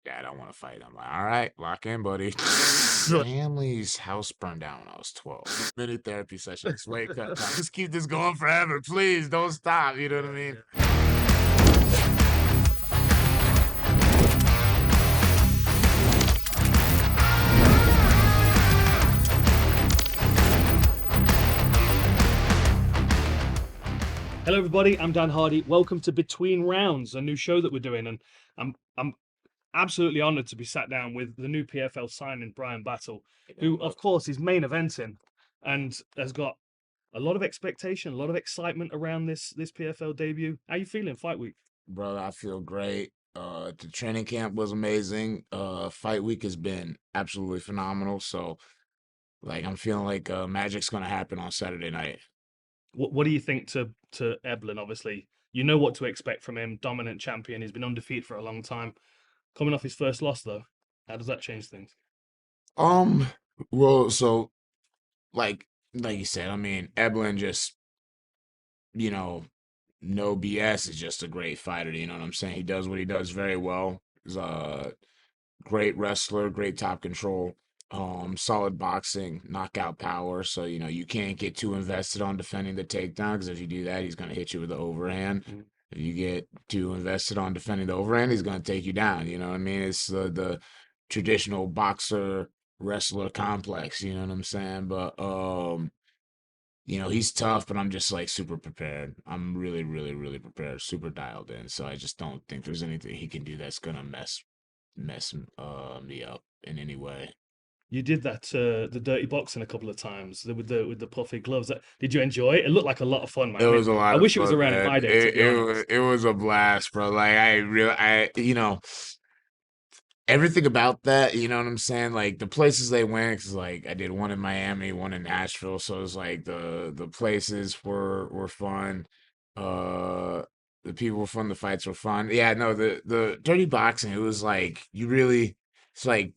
Dad, I want to fight. I'm like, all right, lock in, buddy. Family's house burned down when I was 12. Many therapy sessions. Wake up. Just keep this going forever. Please don't stop. You know what I mean? Hello, everybody. I'm Dan Hardy. Welcome to Between Rounds, a new show that we're doing, and I'm absolutely honoured to be sat down with the new PFL signing, Bryan Battle, who, of course, is main eventing and has got a lot of expectation, a lot of excitement around this PFL debut. How you feeling, fight week? Brother, I feel great. The training camp was amazing. Fight week has been absolutely phenomenal. So, like, I'm feeling like magic's gonna happen on Saturday night. What do you think to Eblen? Obviously, you know what to expect from him. Dominant champion. He's been undefeated for a long time. Coming off his first loss, though, how does that change things? Um, well, so like you said, I mean, Eblen just, you know, no BS is just a great fighter. You know what I'm saying? He does what he does very well. He's a great wrestler, great top control, solid boxing, knockout power. So, you know, you can't get too invested on defending the takedown because if you do that, he's going to hit you with the overhand. Mhm. If you get too invested on defending the overhand, he's going to take you down. You know what I mean? It's the traditional boxer wrestler complex. You know what I'm saying? But you know, he's tough, but I'm just like super prepared. I'm really, really, really prepared, super dialed in. So I just don't think there's anything he can do that's gonna mess me up in any way. You did that the dirty boxing a couple of times with the puffy gloves. Did you enjoy it? It looked like a lot of fun, man. It I mean, was a I lot of wish it was fun, around man. my day, to be honest. It was a blast, bro. Like you know, everything about that. You know what I'm saying? Like the places they went, 'cause like I did one in Miami, one in Nashville, so it was like the places were fun. Uh, the people were fun. The fights were fun. Yeah, no, the dirty boxing. It was like you really. It's like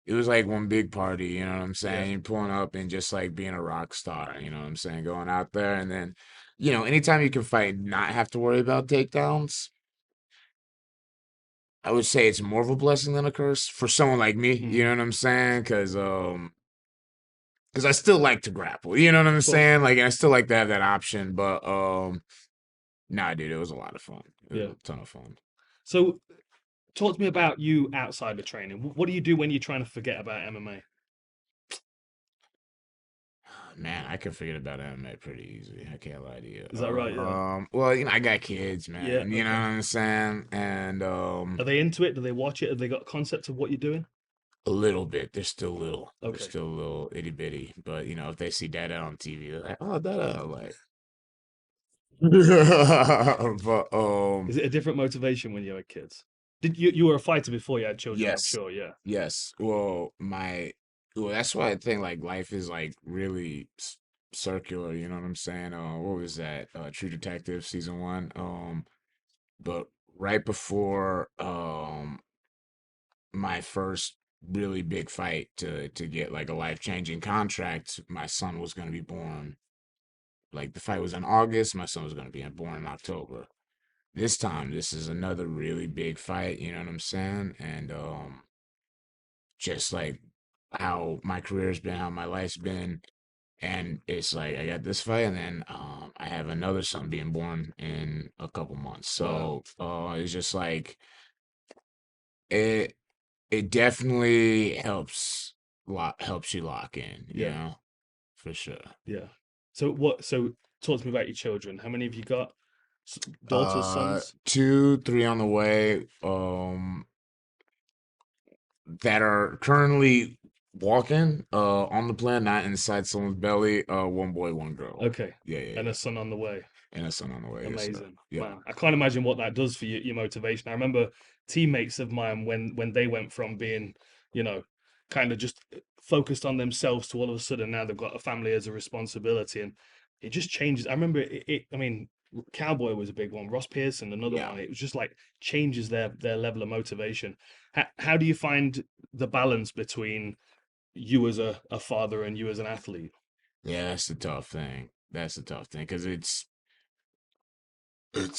it was like one big party, you know what I'm Yeah. saying? You're pulling up and just like being a rock star, you know what I'm saying? Going out there and then, you know, anytime you can fight, and not have to worry about takedowns, I would say it's more of a blessing than a curse for someone like me, you Mm, know what I'm saying? Because I still like to grapple, you know what I'm of course. saying? Like, I still like to have that option, but nah, dude, it was a lot of fun. It was Yeah. a ton of fun. So, talk to me about you outside the training. What do you do when you're trying to forget about MMA? Man, I can forget about MMA pretty easy. I can't lie to you. Is that right? Yeah. Well, you know, I got kids, Yeah. man. You know what Okay. I'm saying? And Are they into it? Do they watch it? Have they got a concept of what you're doing? a little bit. They're still little. They're Okay. still a little itty bitty. But you know, if they see Dada on TV, they're like, "Oh, Dada!" Like, but Is it a different motivation when you had kids? Did you were a fighter before you had children? I'm yes, sure. Yeah. yes. Well, that's why I think like life is like really circular. You know what I'm saying? What was that? True Detective season one. But right before my first really big fight to get like a life-changing contract, my son was going to be born. Like the fight was in August, my son was going to be born in October. This time, this is another really big fight, you know what I'm saying? And just like how my career's been, how my life's been, and it's like I got this fight and then I have another son being born in a couple months. Wow. So it's just like it it definitely helps you lock in, you Yeah. know, for sure. Yeah. So what? So talk to me about your children. How many have you got? Daughters, Uh, sons? 2, 3 on the way, that are currently walking, on the plan, not inside someone's belly. One boy, one girl. Okay. Yeah, yeah, And yeah. a son on the way. And a son on the way. Yes, sir. Amazing, Yeah. man. I can't imagine what that does for your motivation. I remember teammates of mine when they went from being, you know, kind of just focused on themselves to all of a sudden now they've got a family as a responsibility, and it just changes. I remember I mean, Cowboy was a big one. Ross Pearson, another Yeah. one. It was just like changes their level of motivation. How do you find the balance between you as a father and you as an athlete? Yeah, that's the tough thing. That's the tough thing because it's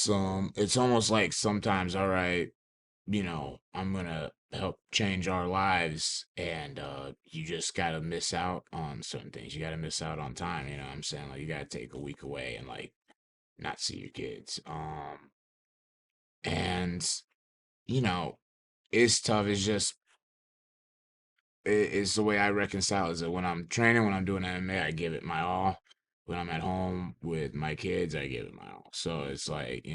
almost like sometimes, all right. I'm gonna help change our lives, and you just gotta miss out on certain things. You gotta miss out on time, you know what I'm saying? Like you gotta take a week away and like not see your kids. And you know, it's tough. It's just it's the way I reconcile is that when I'm training, when I'm doing MMA, I give it my all. When I'm at home with my kids, I give it my all. So it's like,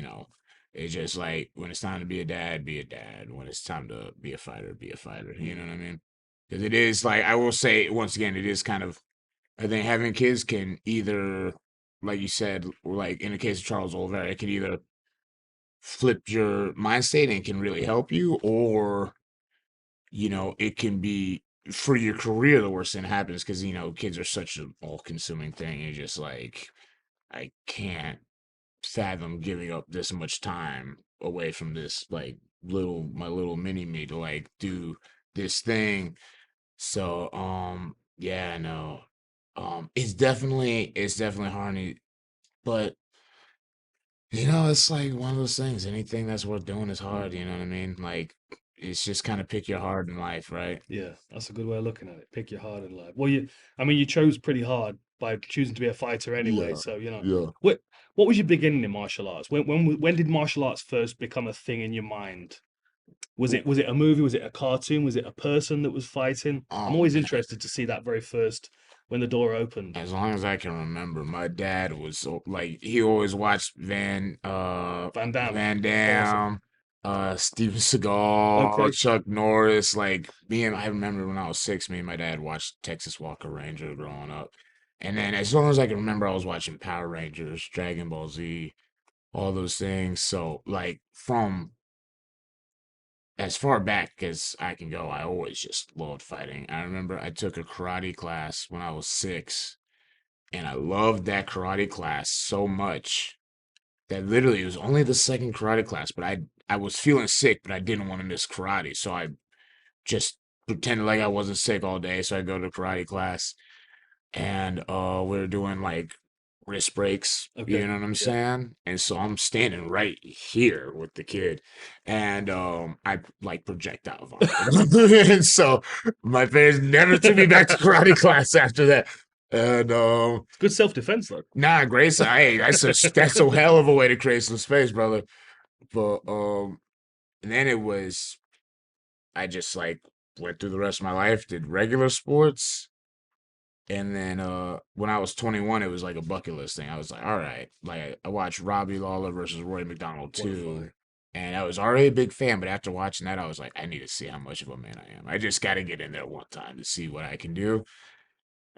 it's just like when it's time to be a dad, be a dad. When it's time to be a fighter, be a fighter. You know Mm. what I mean? Because it is like, I will say once again, it is kind of, I think having kids can either, like you said, like in the case of Charles Oliveira, it can either flip your mind state and can really help you, or it can be for your career the worst thing that happens because kids are such an all-consuming thing. You're just like, I can't fathom giving up this much time away from this like my little mini me to like do this thing. So yeah, I know. It's definitely hard, but it's like one of those things. Anything that's worth doing is hard, you know what I mean? Like it's just kind of pick your heart in life, right? Yeah, that's a good way of looking at it. Pick your hard in life. Well, I mean, you chose pretty hard by choosing to be a fighter anyway. Yeah, So, yeah. what was your beginning in martial arts? When did martial arts first become a thing in your mind? Was it a movie? Was it a cartoon? Was it a person that was fighting? I'm Oh always man. interested to see that very first when the door opened. As long as I can remember, my dad was like he always watched Van Damme, Van awesome. Damme, Steven Seagal, Okay, Chuck Norris. Like I remember when I was 6, me and my dad watched Texas Walker Ranger growing up. And then as long as I can remember, I was watching Power Rangers, Dragon Ball Z, all those things. So like from as far back as I can go, I always just loved fighting. I remember I took a karate class when I was 6, and I loved that karate class so much that literally it was only the second karate class, but I was feeling sick, but I didn't want to miss karate. So I just pretended like I wasn't sick all day. So I go to karate class, and we are doing like wrist breaks, you okay, know what I'm yeah. saying? And so I'm standing right here with the kid, and I like projectile vomit. And so my parents never took me back to karate class after that. And It's good self-defense though. nah, Grace, hey, that's a hell of a way to create some space, brother. But and then it was I just like went through the rest of my life, did regular sports, and then when I was 21, it was like a bucket list thing. I was like, all right, like I watched Robbie Lawler versus Roy McDonald What a fight. 2, and I was already a big fan, but after watching that, I was like, I need to see how much of a man I am. I just got to get in there one time to see what I can do.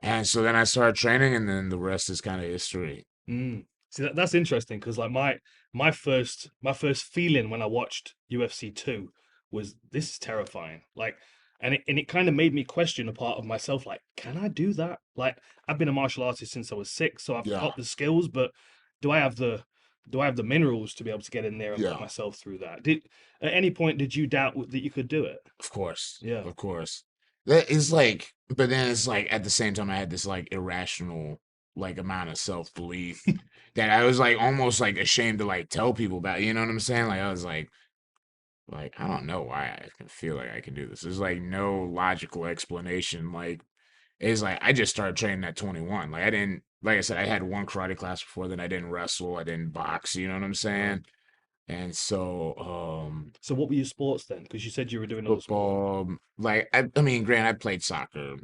And so then I started training, and then the rest is kind of history. Mm. See, that's interesting because like my first feeling when I watched UFC 2 was this is terrifying. Like, and it kind of made me question a part of myself. Like, can I do that? Like, I've been a martial artist since I was 6, so I've Yeah, got the skills, but do I have the do I have the minerals to be able to get in there and put yeah. myself through that? Did at any point did you doubt that you could do it? Of course, Yeah, of course. That is like, but then it's like at the same time I had this like irrational like amount of self belief that I was like almost like ashamed to like tell people about. You know what I'm saying? Like I was like I don't know why I can feel like I can do this. There's like no logical explanation. Like it's like I just started training at 21. Like I didn't, like I said, I had one karate class before then. I didn't wrestle. I didn't box. You know what I'm right. saying? And so So what were your sports then? Because you said you were doing other sports. football. Like I mean, granted, I played soccer,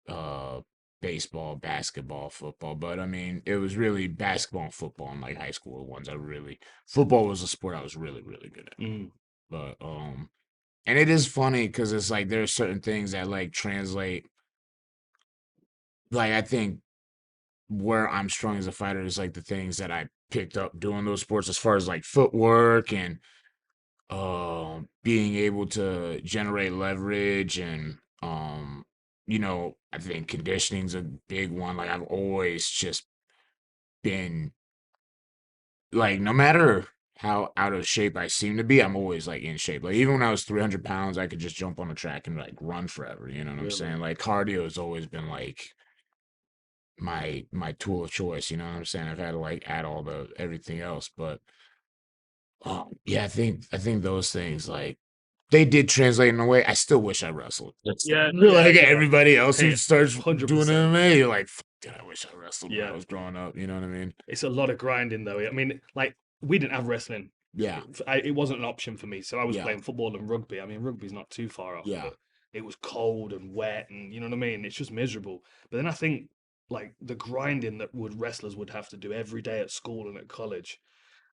uh, baseball, basketball, football, but I mean, it was really basketball and football in like high school were ones I really. Football was a sport I was really really good at. Mm, But and it is funny because it's like there are certain things that like translate. Like I think where I'm strong as a fighter is like the things that I picked up doing those sports as far as like footwork and being able to generate leverage and I think conditioning's a big one. Like I've always just been like no matter how out of shape I seem to be, I'm always like in shape. Like even when I was 300 pounds, I could just jump on the track and like run forever. You know what I'm really? saying? Like cardio has always been like my tool of choice. You know what I'm saying? I've had to like add all the everything else, but Yeah, I think those things like they did translate in a way. I still wish I wrestled. That's Yeah, yeah, like yeah. everybody else who Hey, starts doing 100%. MMA. You're like, "Fuck, dude, I wish I wrestled when I Yeah. was growing up." You know what I mean? It's a lot of grinding though. I mean, like we didn't have wrestling. Yeah, It wasn't an option for me, so I was yeah, playing football and rugby. I mean, rugby's not too far off, yeah. but it was cold and wet, and you know what I mean. It's just miserable. But then I think like the grinding that would wrestlers would have to do every day at school and at college.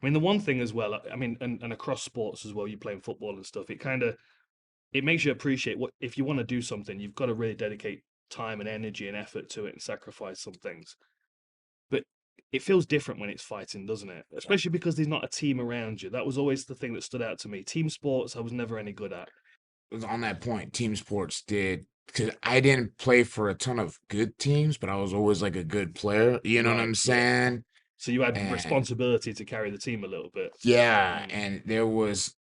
I mean, the one thing as well. I mean, and across sports as well. You playing football and stuff. It makes you appreciate what if you want to do something, you've got to really dedicate time and energy and effort to it and sacrifice some things. But it feels different when it's fighting, doesn't it? Especially because there's not a team around you. That was always the thing that stood out to me. Team sports, I was never any good at. On that point, team sports did because I didn't play for a ton of good teams, but I was always like a good player. You know what I'm Right, yeah. saying? So you had And responsibility to carry the team a little bit. yeah, Mm. and it was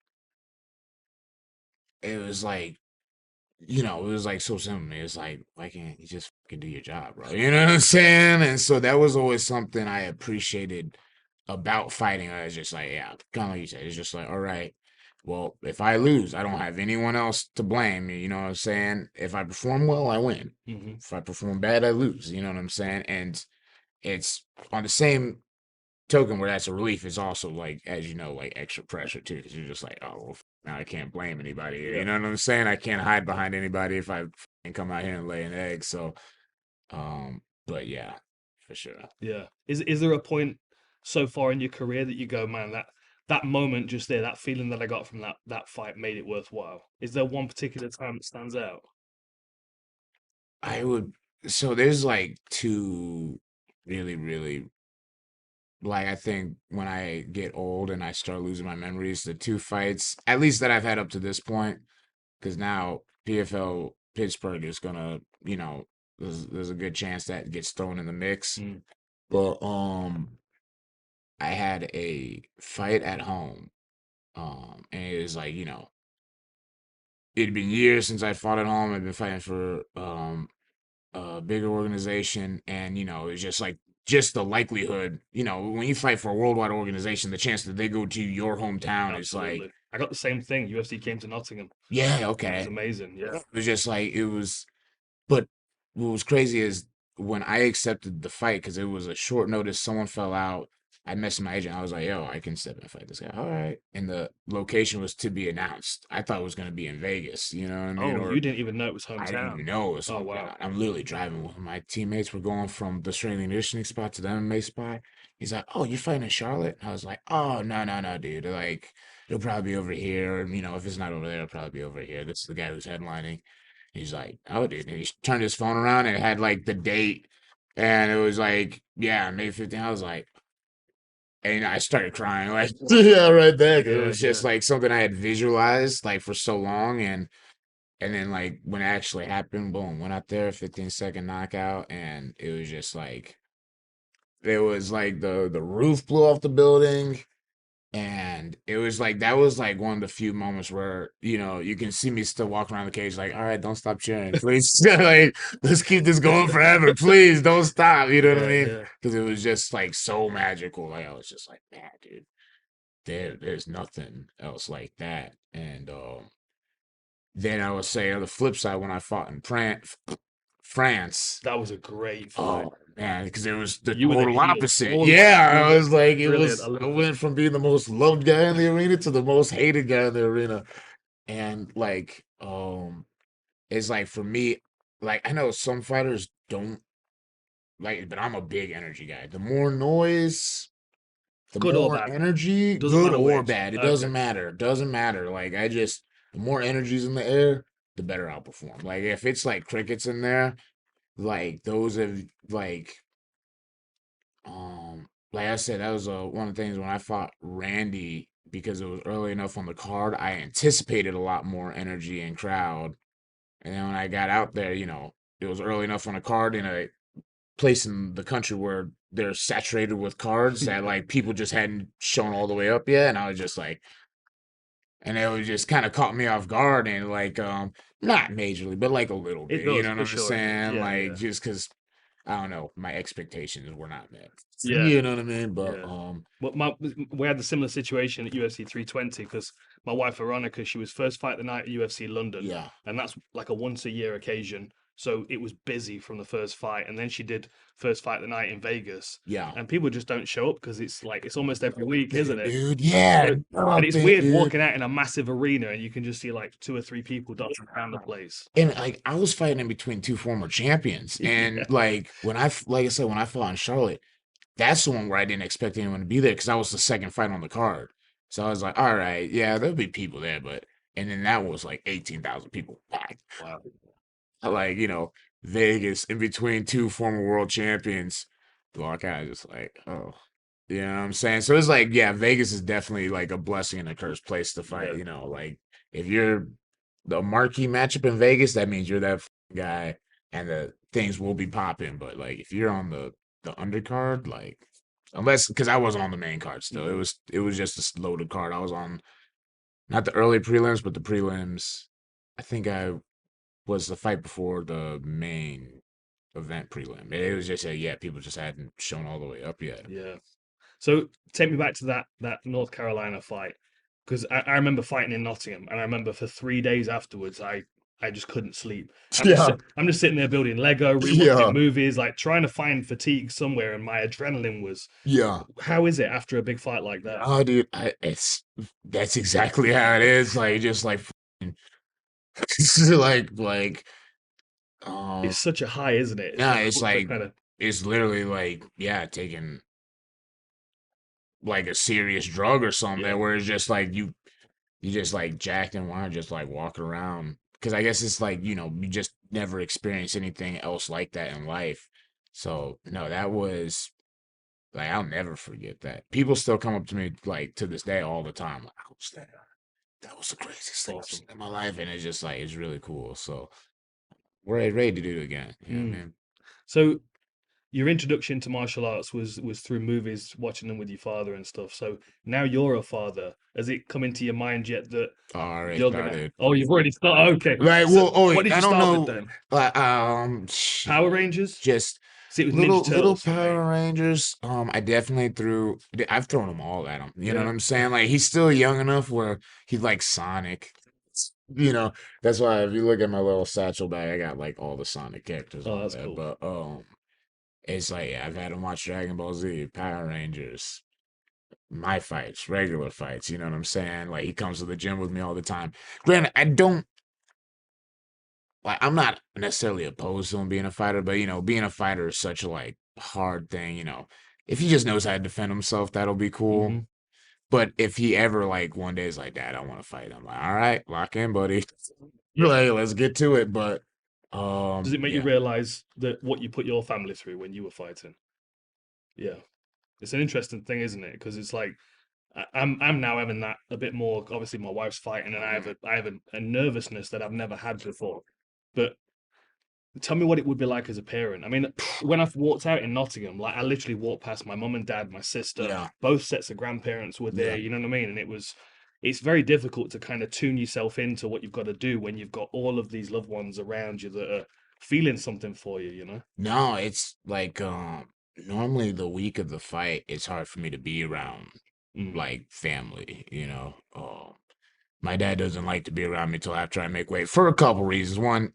like it was like so simple. It's like, why can't you just fucking do your job, bro? You know what I'm saying? And so that was always something I appreciated about fighting. I was just like, yeah, kind of like you said, it's just like, all right, well, if I lose, I don't have anyone else to blame. You know what I'm saying? If I perform well, I win. Hmm. If I perform bad, I lose. You know what I'm saying? And it's on the same token where that's a relief is also like, as you know, like extra pressure too, because you're just like, oh, well, now I can't blame anybody here. Yeah, You know what I'm saying? I can't hide behind anybody if I can come out here and lay an egg. So, but yeah, for sure. yeah. Is there a point so far in your career that you go, man, that moment just there, that feeling that I got from that fight made it worthwhile? Is there one particular time that stands out? I would. So there's like two really, really like I think when I get old and I start losing my memories, the two fights, at least that I've had up to this point, because now PFL Pittsburgh is gonna, there's a good chance that gets thrown in the mix. Mm. But I had a fight at home, and it was like it'd been years since I'd fought at home. I'd been fighting for a bigger organization, and it's just like just the likelihood, when you fight for a worldwide organization, the chance that they go to your hometown is like, Absolutely. I got the same thing. UFC came to Nottingham. yeah, It was okay. amazing. Yeah. It was just like it was. But what was crazy is when I accepted the fight because it was a short notice. Someone fell out. I messaged my agent. I was like, "Yo, I can step in and fight this guy." All right, and the location was to be announced. I thought it was going to be in Vegas. You know what I mean? Oh, Or you didn't even know it was I didn't hometown. even know it was Oh, hometown. wow. I'm literally driving with my teammates. We're going from the strength and conditioning spot to the MMA spot. He's like, "Oh, you're fighting in Charlotte?" I was like, "Oh, no, no, no, dude. Like, it'll probably be over here. If it's not over there, it'll probably be over here." This is the guy who's headlining. He's like, "Oh, dude." And he turned his phone around and it had like the date, and it was like, yeah, May 15th. I was like, and I started crying, like, yeah, right there. 'Cause it Yeah, was yeah. just like something I had visualized like for so long, and then like when it actually happened, boom, went out there, 15-second knockout, and it was just like it was like the roof blew off the building. And it was like that was like one of the few moments where, you can see me still walking around the cage like, all right, don't stop cheering. Please. Like, let's keep this going forever. Please don't stop. You know what I Yeah, mean? yeah. Because it was just like so magical. Like I was just like, man, dude, there's nothing else like that. And then I would say on the flip side, when I fought in France. That was a great fight. Oh man, because it was the You were the total heel opposite. all the way Yeah, I through. was like, it Brilliant. I was. I love it. went from being the most loved guy in the arena to the most hated guy in the arena, and like, it's like for me, like I know some fighters don't like, it, but I'm a big energy guy. The more noise, the Good or more bad. energy, Doesn't good matter or which. bad, it Okay. doesn't matter. It doesn't matter. Like the more energy's in the air, the better I'll perform. Like if it's like crickets in there, like those of like I said, that was one of the things when I fought Randy because it was early enough on the card. I anticipated a lot more energy and crowd, and then when I got out there, it was early enough on the card in a place in the country where they're saturated with cards that Yeah. like people just hadn't shown all the way up yet, and I was just like, and it was just kind of caught me off guard and like not majorly, but like a little It bit. You does, know what for I'm sure it does. saying? Yeah, Like yeah. just because. I don't know, my expectations were not met. Yeah, You know what I mean? But yeah. Well, we had a similar situation at UFC 320 because my wife Veronica, she was first fight the night at UFC London, yeah, and that's like a once a year occasion. So it was busy from the first fight, and then she did first fight the night in Vegas, yeah. and people just don't show up because it's like it's almost every week, isn't Nothing, it? dude. Yeah, So, and it's nothing, weird dude. walking out in a massive arena and you can just see like two or three people dotting around the place. And like I was fighting in between two former champions, and Yeah, like like I said, when I fought in Charlotte, that's the one where I didn't expect anyone to be there because that was the second fight on the card. So I was like, all right, yeah, there'll be people there, but and then that was like 18,000 people packed. wow. Like, Vegas in between two former world champions. Well, I kind of just like, oh, you know what I'm saying? So it's like, yeah, Vegas is definitely like a blessing and a cursed place to fight. Yeah. Like if you're the marquee matchup in Vegas, that means you're that guy and the things will be popping. But like if you're on the undercard, like unless because I wasn't on the main card still. Mhm. It was just a loaded card. I was on not the early prelims, but the prelims. I think I was the fight before the main event prelim. It was just yeah, people just hadn't shown all the way up yet. Yeah. So take me back to that North Carolina fight because I remember fighting in Nottingham and I remember for 3 days afterwards I just couldn't sleep. Yeah, I'm just sitting there building Lego, rewatching yeah, movies, like trying to find fatigue somewhere, and my adrenaline was. yeah. How is it after a big fight like that? Oh, dude, that's exactly how it is. Like just like like um, It's such a high, isn't it? It's no, it's difficult to like kind of. it's literally like yeah, taking like a serious drug or something Yeah. there where it's just like you just like jacked and want to just like walk around because I guess it's like you just never experienced anything else like that in life. So no, that was like I'll never forget that. People still come up to me like to this day all the time. Like, how was that? That was the craziest thing I've Awesome. seen in my life, and it's just like it's really cool. So we're ready to do it again. You know what I Mm. mean? So your introduction to martial arts was through movies, watching them with your father and stuff. So now you're a father. Has it come into your mind yet that Already you're gonna? started. Oh, you've already started. Okay. Like, So well, oh, what wait, did I you don't start with know. then? Power Shit. Rangers? Just See, it was Ninja little Turtles for me. Power Rangers. I definitely threw. I've thrown them all at him. You know what Yeah. I'm saying? Like he's still young enough where he likes Sonic. You know, that's why if you look at my little satchel bag, I got like all the Sonic characters Oh, on that's there. cool. But it's like yeah, I've had him watch Dragon Ball Z, Power Rangers, my fights, regular fights. You know what I'm saying? Like he comes to the gym with me all the time. Granted, I don't like I'm not necessarily opposed to him being a fighter, but being a fighter is such a like hard thing. If he just knows how to defend himself, that'll be cool. Hmm. But if he ever like one day is like, Dad, I want to fight, I'm like, all right, lock in, buddy. Yeah. Like, let's get to it. But Does it make you yeah, realize that what you put your family through when you were fighting? Yeah. It's an interesting thing, isn't it? Because it's like I'm now having that a bit more. Obviously, my wife's fighting, and mhm. I have a nervousness that I've never had before. But tell me what it would be like as a parent. I mean, when I've walked out in Nottingham, like I literally walked past my mum and dad, my sister, Yeah, both sets of grandparents were there. yeah. You know what I mean? And it's very difficult to kind of tune yourself into what you've got to do when you've got all of these loved ones around you that are feeling something for you. You know? No, it's like normally the week of the fight, it's hard for me to be around Mm, like family. My dad doesn't like to be around me till after I make weight for a couple reasons. One,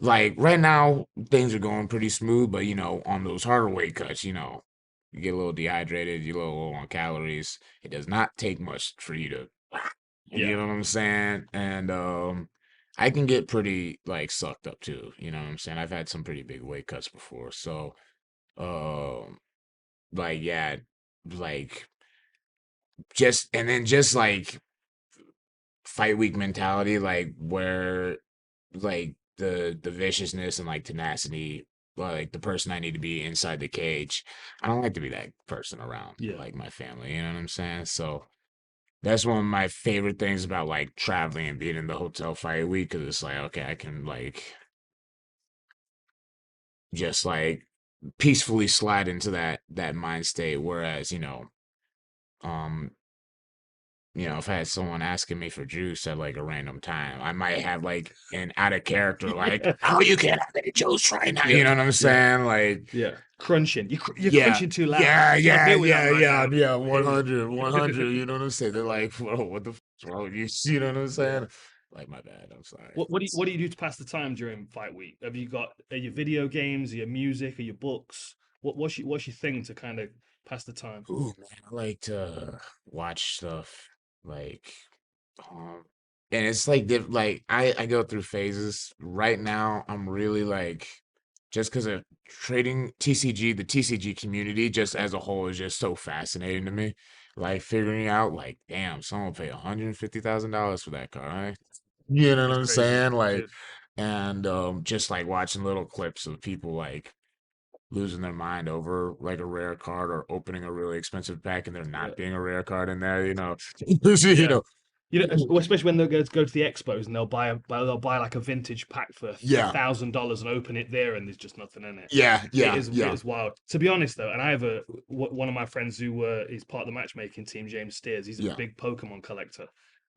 like right now, things are going pretty smooth, but on those harder weight cuts, you get a little dehydrated, you're a little low on calories. It does not take much for you to, yeah. you know what I'm saying? And I can get pretty like sucked up too. You know what I'm saying? I've had some pretty big weight cuts before, so um, like yeah, like just like fight week mentality, like where like the viciousness and like tenacity, like the person I need to be inside the cage. I don't like to be that person around Yeah. like my family. You know what I'm saying? So that's one of my favorite things about like traveling and being in the hotel fight week because it's like okay, I can like just like peacefully slide into that mind state. Whereas um if I had someone asking me for juice at like a random time, I might have like an out of character, like, Yeah. oh, you can't have any juice right now. Yeah. You know what I'm Yeah. saying? Like, Yeah. Crunching. You're yeah, crunching too loud. yeah, You can't yeah, deal with that yeah, right yeah, now. yeah, Hey. 100, 100. You know what I'm saying? They're like, whoa, what the wrong? You know what I'm Yeah. saying? Like, my bad. I'm sorry. What do you do to pass the time during fight week? Have you got are your video games, are your music, are your books? What's your thing to kind of pass the time? Ooh, man, I like to watch stuff like, um, and it's like like I go through phases. Right now, I'm really like, just because of trading TCG, the TCG community just as a whole is just so fascinating to me. Like figuring out, like, damn, someone pay $150,000 for that card, right? You know what It's I'm crazy. saying? It Like, is. and just like watching little clips of people like losing their mind over like a rare card or opening a really expensive pack and there Yeah. not being a rare card in there, you Yeah. know, Especially when they go to the expos and they'll buy like a vintage pack for yeah, $1,000 and open it there and there's just nothing in it. yeah, It yeah, is it yeah, is wild. To be honest though, and I have one of my friends who is part of the matchmaking team, James Steers. He's a yeah, big Pokemon collector,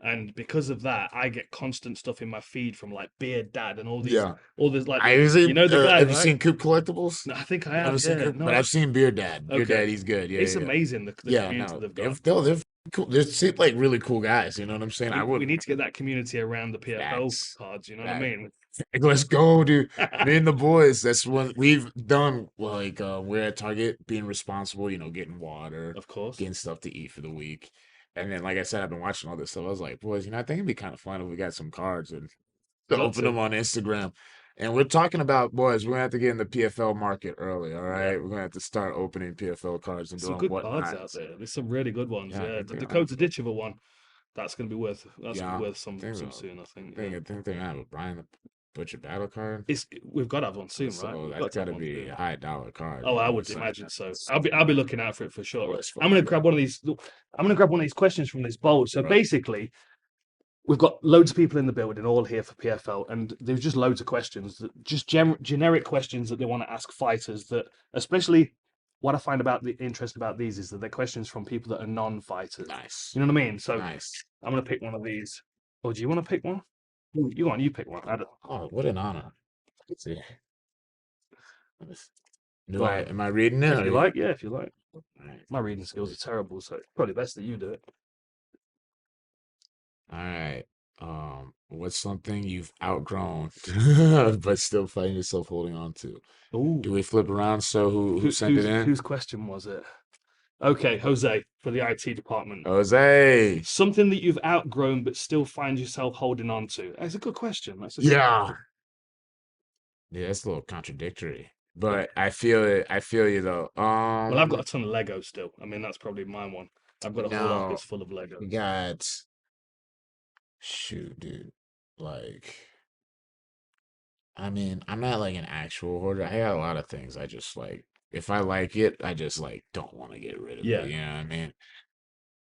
and because of that, I get constant stuff in my feed from like Beard Dad and yeah. all this like I have seen, the guy, have you right? seen Coop Collectibles? No, I think I You ever have. seen Yeah. Coop? But No. I've seen Beer Dad. Beer Okay. Dad, he's good. Yeah, It's yeah, yeah. amazing the Yeah, community no, they've they're got. they're, they're cool. They seem like really cool guys. You know what I'm saying? I We would need to get that community around the PFL facts. cards. You know what I Facts. mean? Like, let's go, dude. Me and the boys. That's what we've done. Like, we're at Target being responsible, getting water, Of course. getting stuff to eat for the week. And then, like I said, I've been watching all this stuff. I was like, boys, I think it'd be kind of fun if we got some cards and to Got open them to. on Instagram. And we're talking about, boys, we're gonna have to get in the PFL market early, all Yeah. right? We're gonna have to start opening PFL cards and There's some doing good cards out whatnots. there. There's some really good ones. Yeah, I Yeah. think The they're gonna have Dakota a, Ditcher one. That's gonna be yeah, worth I think some soon. I think. Yeah. I think they're gonna have a Brian the Butcher battle card. We've got to have one soon, right? So We've that's got to have gotta one be soon. a high dollar card, Oh, I would It's like imagine so. I'll be looking out for it for sure. let's I'm fucking gonna go. grab one of these. I'm gonna grab one of these questions from this bowl. So Right. basically, we've got loads of people in the building, all here for PFL, and there's just loads of questions, just generic questions that they want to ask fighters. That especially what I find about the interest about these is that they're questions from people that are non-fighters. Nice. You know what I mean? So Nice. I'm gonna pick one of these. Oh, do you want to pick one? You go on, you pick one. I don't. Oh, what an honor. Let's see. Go on. Am I reading it If or you you? like, yeah, if you like. All right. My reading skills are terrible, so it's probably best that you do it. All right. What's something you've outgrown but still find yourself holding on to? Do Ooh, we flip around? So who who, sent it whose in? whose question was it? Okay, Jose for the IT department. Jose. Something that you've outgrown but still find yourself holding on to. That's a good question. That's a good Yeah. question. Yeah, that's a little contradictory. Okay. But I feel it. I feel you though. Well, I've got a ton of Lego still. I mean, that's probably my one. I've got a whole No, office full of Lego. we got shoot, dude. Like, I mean, I'm not like an actual hoarder. I got a lot of things. I just like if I like it, I just like don't want to get rid of it. Yeah, You know what I mean?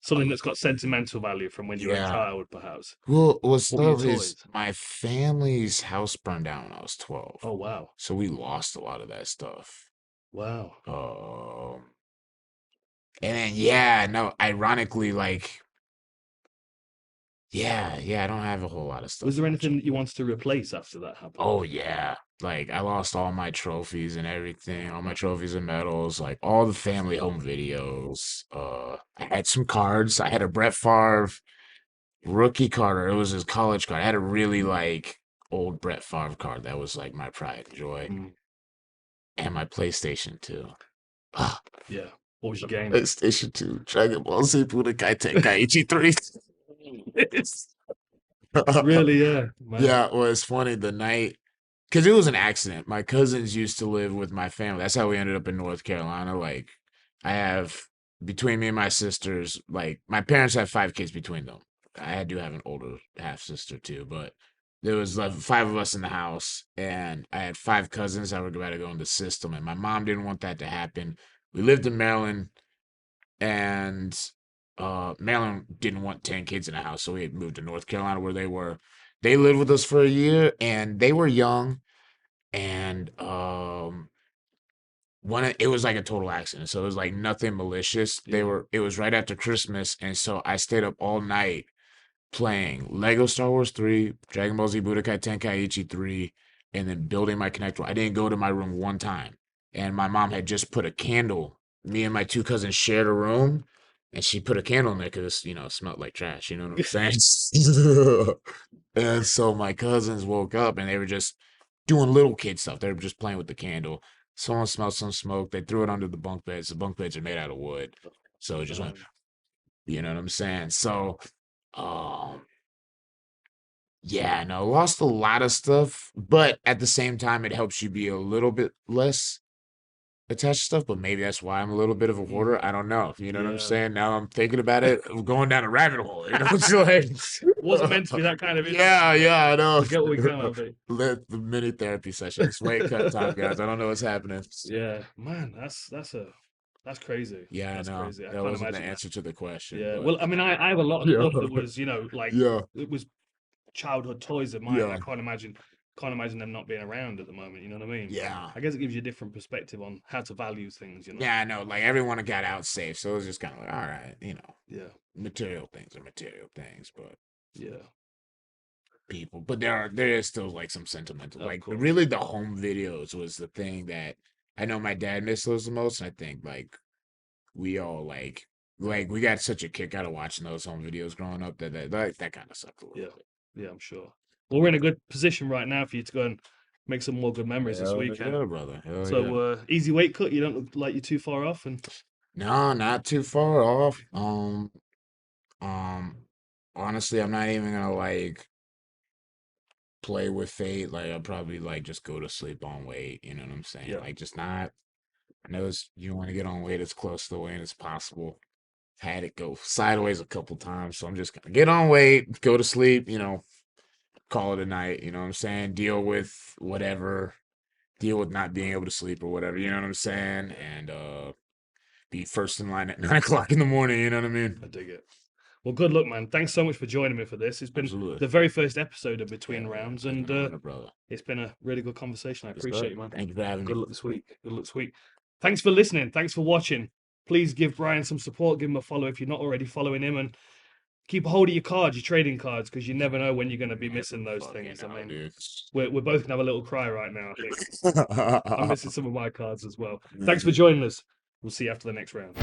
something that's got sentimental value from when you were a Yeah. child, perhaps. Well, what's What were your tough is toys? my family's house burned down when I was 12. Oh wow, So we lost a lot of that stuff. wow. Um, and then yeah, no, ironically, like yeah, I don't have a whole lot of Was stuff there from my anything that you childhood. wanted to replace after that happened? Oh yeah. Like I lost all my trophies and everything, all my trophies and medals, like all the family home videos. I had some cards. I had a Brett Favre rookie card, or it was his college card. I had a really like old Brett Favre card that was like my pride and joy. Mm, And my PlayStation 2. Ah, yeah. What was your game? PlayStation 2, Dragon Ball Z Budokai Tenkaichi 3. Really, yeah, man. Yeah, well, it's funny the night because it was an accident. My cousins used to live with my family. That's how we ended up in North Carolina. Like, I have between me and my sisters, like my parents have 5 kids between them. I do have an older half sister too, but there was like 5 of us in the house, and I had 5 cousins that were about to go in the system, and my mom didn't want that to happen. We lived in Maryland, and Maryland didn't want 10 kids in the house, so we had moved to North Carolina where they were. They lived with us for a year, and they were young, and it was like a total accident. So it was like nothing malicious. Yeah. It was right after Christmas, and so I stayed up all night playing Lego Star Wars 3, Dragon Ball Z Budokai Tenkaichi 3, and then building my connector. I didn't go to my room one time. And my mom had just put a candle. Me and my two cousins shared a room, and she put a candle in there because, it smelled like trash. You know what I'm saying? And so my cousins woke up and they were just doing little kid stuff. They were just playing with the candle. Someone smelled some smoke. They threw it under the bunk beds. The bunk beds are made out of wood. So it just went, Um, you know what I'm saying? So, um, yeah, no, lost a lot of stuff, but at the same time, it helps you be a little bit less attached to stuff. But maybe that's why I'm a little bit of a mm, hoarder. I don't know. You know what I'm yeah. saying? Now I'm thinking about it, I'm going down a rabbit hole. You know, it's Wasn't like, meant to be that kind of yeah, interview, but yeah, I know. we get what we can out of it. Let the mini therapy session. It's weight cut time, guys. I don't know what's happening. Yeah, man, that's crazy. Yeah, I That's know. crazy. I That can't wasn't the imagine that. answer to the question, Yeah. but Well, I mean, I have a lot of yeah, stuff that was, like yeah, it was childhood toys of mine. yeah, I can't imagine them not being around at the moment. You know what I mean? And yeah. I guess it gives you a different perspective on how to value things. You know? Yeah, I know. Like everyone got out safe, so it was just kind of like, all right, Yeah. material things are material things, but Yeah. people. But there is still like some sentimental. Of Like course. really, the home videos was the thing that I know my dad missed those the most. And I think like we all like we got such a kick out of watching those home videos growing up that kind of sucked a little Yeah. bit. Yeah. I'm sure. Well, we're in a good position right now for you to go and make some more good memories this Hell weekend. yeah, brother. Hell yeah. So easy weight cut. You don't look like you're too far off, and No, not too far off. Um, honestly, I'm not even gonna like play with fate. Like I'll probably like just go to sleep on weight. You know what I'm saying? yeah, Like just not. I know you want to get on weight as close to the weight as possible. Had it go sideways a couple times, so I'm just gonna get on weight, go to sleep. Call it a night. You know what I'm saying? Deal with whatever. Deal with not being able to sleep or whatever. You know what I'm saying? And be first in line at 9 o'clock in the morning. You know what I mean? I dig it. Well, good luck, man. Thanks so much for joining me for this. It's been Absolutely. the very first episode of Yeah, Between yeah. Rounds, It's and been an honor, brother. it's been a really good conversation. I Yes, appreciate sir. you, man. Thank you for having Good me. luck this week. Good luck this week. Thanks for listening. Thanks for watching. Please give Bryan some support. Give him a follow if you're not already following him, and keep a hold of your cards, your trading cards, because you never know when you're going to be missing those Fucking things. I hell, mean, dude. we're both gonna have a little cry right now. I think I'm missing some of my cards as well. Thanks for joining us. We'll see you after the next round.